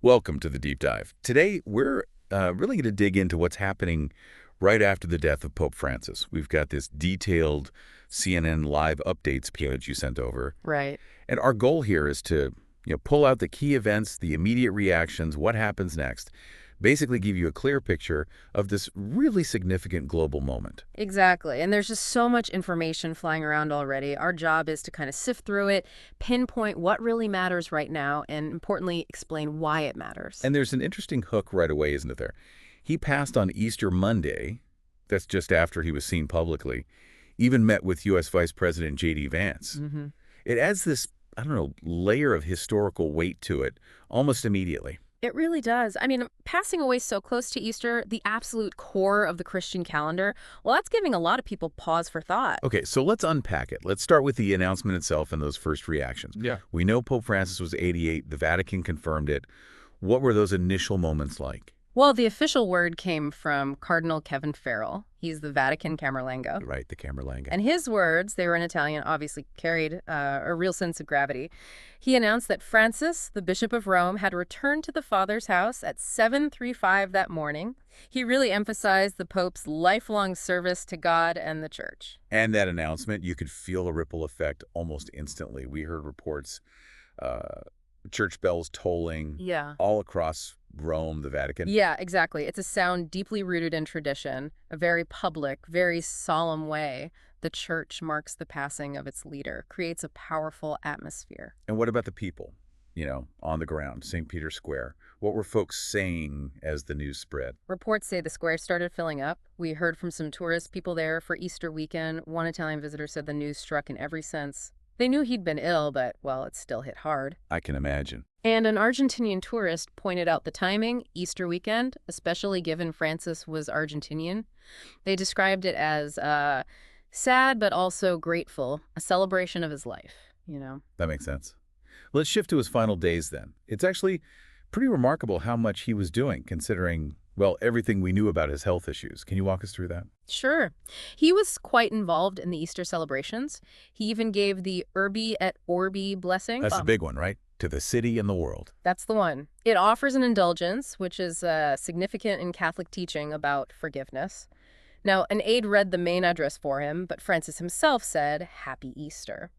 Welcome to the Deep Dive. Today, we're really going to dig into what's happening right after the death of Pope Francis. We've got this detailed CNN live updates page you sent over. Right. And our goal here is to pull out the key events, the immediate reactions, what happens next, basically give you a clear picture of this really significant global moment. Exactly. And there's just so much information flying around already. Our job is to kind of sift through it, pinpoint what really matters right now, and importantly, explain why it matters. And there's an interesting hook right away, isn't it there? He passed on Easter Monday. That's just after he was seen publicly. Even met with U.S. Vice President J.D. Vance. It adds this, I don't know, layer of historical weight to it almost immediately. It really does. I mean, passing away so close to Easter, the absolute core of the Christian calendar, well, that's giving a lot of people pause for thought. Okay, so let's unpack it. Let's start with the announcement itself and those first reactions. Yeah. We know Pope Francis was 88. The Vatican confirmed it. What were those initial moments like? Well, the official word came from Cardinal Kevin Farrell. He's the Vatican Camerlengo. Right, the Camerlenga. And his words, they were in Italian, obviously carried a real sense of gravity. He announced that Francis, the Bishop of Rome, had returned to the Father's house at 7:35 that morning. He really emphasized the Pope's lifelong service to God and the Church. And that announcement, you could feel a ripple effect almost instantly. We heard reports, church bells tolling Yeah. all across Rome, the Vatican. Yeah, exactly. It's a sound deeply rooted in tradition, a very public, very solemn way. The Church marks the passing of its leader, creates a powerful atmosphere. And what about the people, on the ground, St. Peter's Square? What were folks saying as the news spread? Reports say the square started filling up. We heard from some tourist people there for Easter weekend. One Italian visitor said the news struck in every sense. They knew he'd been ill, but, well, it still hit hard. I can imagine. And an Argentinian tourist pointed out the timing, Easter weekend, especially given Francis was Argentinian. They described it as sad but also grateful, a celebration of his life. That makes sense. Let's shift to his final days then. It's actually pretty remarkable how much he was doing, considering, well, everything we knew about his health issues. Can you walk us through that? Sure. He was quite involved in the Easter celebrations. He even gave the Urbi et Orbi blessing. That's the big one, right? To the city and the world. That's the one. It offers an indulgence, which is significant in Catholic teaching about forgiveness. Now, an aide read the main address for him, but Francis himself said, Happy Easter.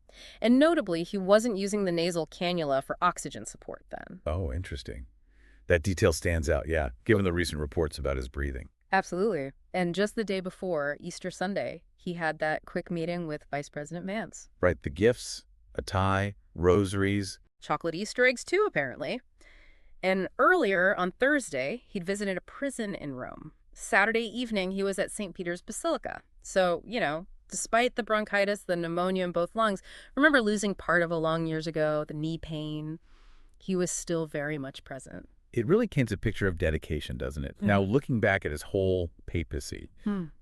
And notably, he wasn't using the nasal cannula for oxygen support then. Oh, interesting. That detail stands out, yeah, given the recent reports about his breathing. Absolutely. And just the day before, Easter Sunday, he had that quick meeting with Vice President Vance. Right, the gifts, a tie, rosaries. Chocolate Easter eggs too, apparently. And earlier, on Thursday, he'd visited a prison in Rome. Saturday evening, he was at St. Peter's Basilica. So, despite the bronchitis, the pneumonia in both lungs, remember losing part of a lung years ago, the knee pain, he was still very much present. It really paints a picture of dedication, doesn't it? Now, looking back at his whole papacy,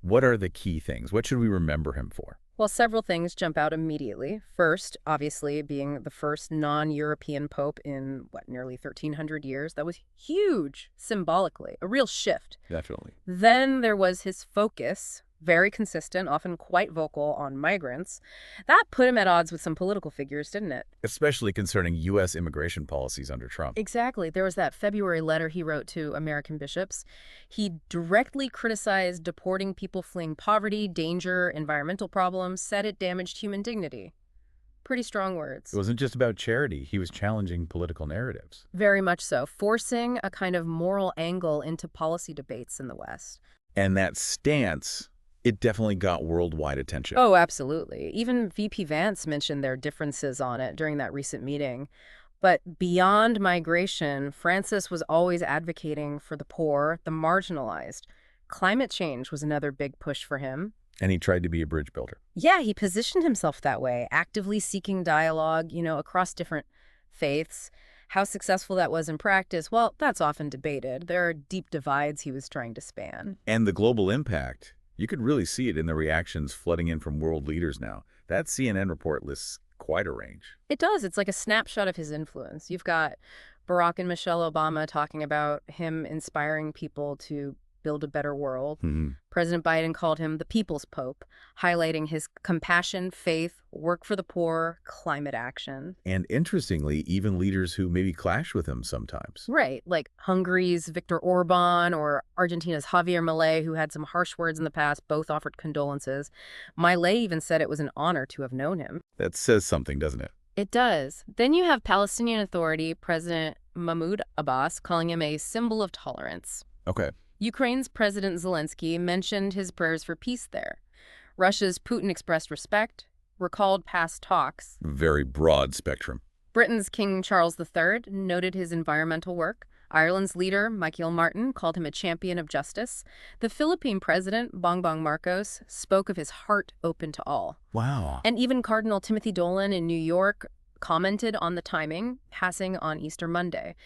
what are the key things? What should we remember him for? Well, several things jump out immediately. First, obviously, being the first non-European pope in, nearly 1,300 years. That was huge, symbolically, a real shift. Definitely. Then there was his focus, very consistent, often quite vocal on migrants. That put him at odds with some political figures, didn't it? Especially concerning U.S. immigration policies under Trump. Exactly. There was that February letter he wrote to American bishops. He directly criticized deporting people fleeing poverty, danger, environmental problems, said it damaged human dignity. Pretty strong words. It wasn't just about charity. He was challenging political narratives. Very much so, forcing a kind of moral angle into policy debates in the West. And that stance, it definitely got worldwide attention. Oh, absolutely. Even VP Vance mentioned their differences on it during that recent meeting. But beyond migration, Francis was always advocating for the poor, the marginalized. Climate change was another big push for him. And he tried to be a bridge builder. Yeah, he positioned himself that way, actively seeking dialogue, across different faiths. How successful that was in practice, well, that's often debated. There are deep divides he was trying to span. And the global impact, you could really see it in the reactions flooding in from world leaders now. That CNN report lists quite a range. It does. It's like a snapshot of his influence. You've got Barack and Michelle Obama talking about him inspiring people to build a better world. Hmm. President Biden called him the People's Pope, highlighting his compassion, faith, work for the poor, climate action. And interestingly, even leaders who maybe clash with him sometimes. Right, like Hungary's Viktor Orban or Argentina's Javier Milei, who had some harsh words in the past, both offered condolences. Milei even said it was an honor to have known him. That says something, doesn't it? It does. Then you have Palestinian Authority President Mahmoud Abbas calling him a symbol of tolerance. Okay. Ukraine's President Zelensky mentioned his prayers for peace there. Russia's Putin expressed respect, recalled past talks. Very broad spectrum. Britain's King Charles III noted his environmental work. Ireland's leader, Michael Martin, called him a champion of justice. The Philippine president, Bongbong Marcos, spoke of his heart open to all. Wow. And even Cardinal Timothy Dolan in New York commented on the timing, passing on Easter Monday.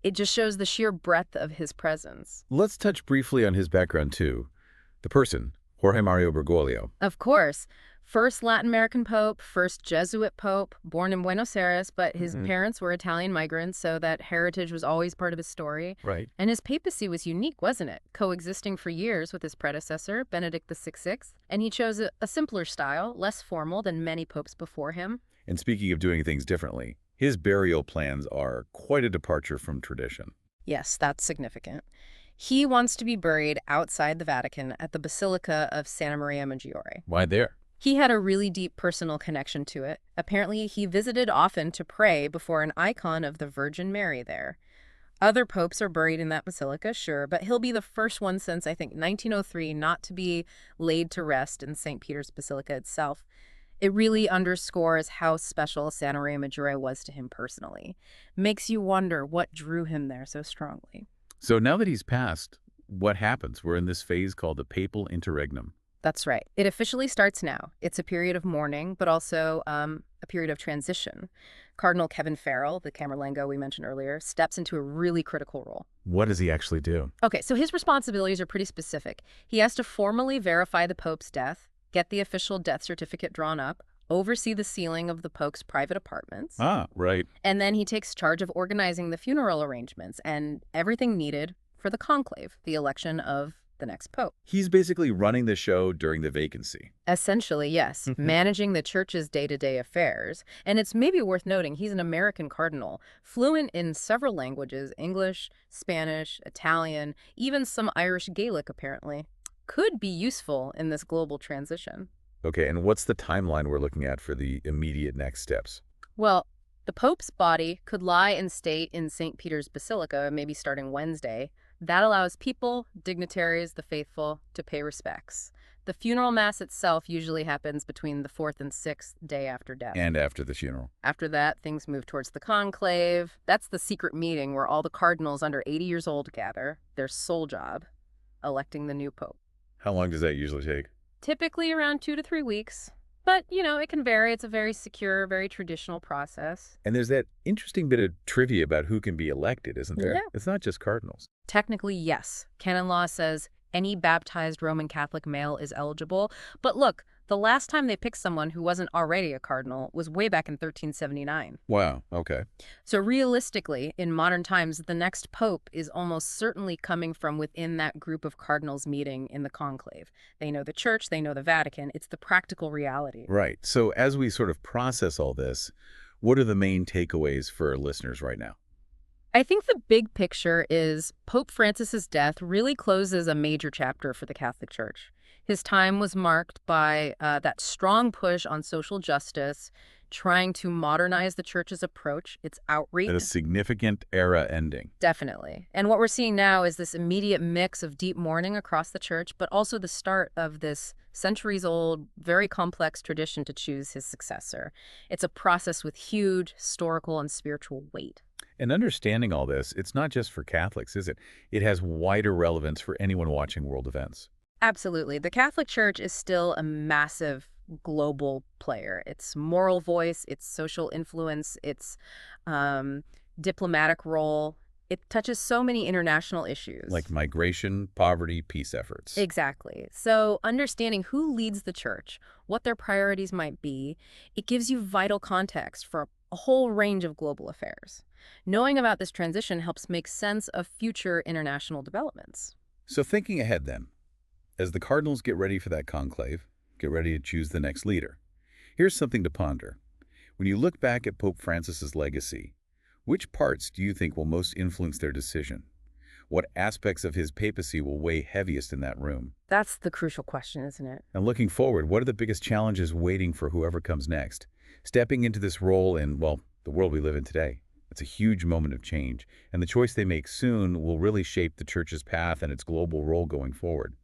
It just shows the sheer breadth of his presence. Let's touch briefly on his background, too. The person, Jorge Mario Bergoglio. Of course. First Latin American pope, first Jesuit pope, born in Buenos Aires, but his parents were Italian migrants, so that heritage was always part of his story. Right. And his papacy was unique, wasn't it? Coexisting for years with his predecessor, Benedict XVI. And he chose a simpler style, less formal than many popes before him. And speaking of doing things differently, his burial plans are quite a departure from tradition. Yes, that's significant. He wants to be buried outside the Vatican at the Basilica of Santa Maria Maggiore. Why there? He had a really deep personal connection to it. Apparently, he visited often to pray before an icon of the Virgin Mary there. Other popes are buried in that basilica, sure, but he'll be the first one since, I think, 1903 not to be laid to rest in St. Peter's Basilica itself. It really underscores how special Santa Maria Maggiore was to him personally. Makes you wonder what drew him there so strongly. So now that he's passed, what happens? We're in this phase called the papal interregnum. That's right. It officially starts now. It's a period of mourning, but also a period of transition. Cardinal Kevin Farrell, the Camerlengo we mentioned earlier, steps into a really critical role. What does he actually do? Okay, so his responsibilities are pretty specific. He has to formally verify the Pope's death, get the official death certificate drawn up, oversee the sealing of the Pope's private apartments. Ah, right. And then he takes charge of organizing the funeral arrangements and everything needed for the conclave, the election of the next pope. He's basically running the show during the vacancy. Essentially, yes, managing the church's day-to-day affairs. And it's maybe worth noting he's an American cardinal, fluent in several languages, English, Spanish, Italian, even some Irish Gaelic, apparently. Could be useful in this global transition. Okay, and what's the timeline we're looking at for the immediate next steps? Well, the Pope's body could lie in state in St. Peter's Basilica, maybe starting Wednesday. That allows people, dignitaries, the faithful, to pay respects. The funeral mass itself usually happens between the 4th and 6th day after death. And after the funeral. After that, things move towards the conclave. That's the secret meeting where all the cardinals under 80 years old gather, their sole job, electing the new pope. How long does that usually take? Typically around 2 to 3 weeks. But, it can vary. It's a very secure, very traditional process. And there's that interesting bit of trivia about who can be elected, isn't there? Yeah. It's not just cardinals. Technically, yes. Canon law says any baptized Roman Catholic male is eligible. But look, the last time they picked someone who wasn't already a cardinal was way back in 1379. Wow, okay. So realistically, in modern times, the next pope is almost certainly coming from within that group of cardinals meeting in the conclave. They know the church, they know the Vatican. It's the practical reality. Right. So as we sort of process all this, what are the main takeaways for our listeners right now? I think the big picture is Pope Francis's death really closes a major chapter for the Catholic Church. His time was marked by that strong push on social justice, trying to modernize the church's approach, its outreach. And a significant era ending. Definitely. And what we're seeing now is this immediate mix of deep mourning across the church, but also the start of this centuries-old, very complex tradition to choose his successor. It's a process with huge historical and spiritual weight. And understanding all this, it's not just for Catholics, is it? It has wider relevance for anyone watching world events. Absolutely. The Catholic Church is still a massive global player. Its moral voice, its social influence, its diplomatic role, it touches so many international issues. Like migration, poverty, peace efforts. Exactly. So understanding who leads the church, what their priorities might be, it gives you vital context for a whole range of global affairs. Knowing about this transition helps make sense of future international developments. So thinking ahead then, as the cardinals get ready for that conclave, get ready to choose the next leader, here's something to ponder. When you look back at Pope Francis's legacy, which parts do you think will most influence their decision? What aspects of his papacy will weigh heaviest in that room? That's the crucial question, isn't it? And looking forward, what are the biggest challenges waiting for whoever comes next? Stepping into this role in, well, the world we live in today. It's a huge moment of change, and the choice they make soon will really shape the Church's path and its global role going forward.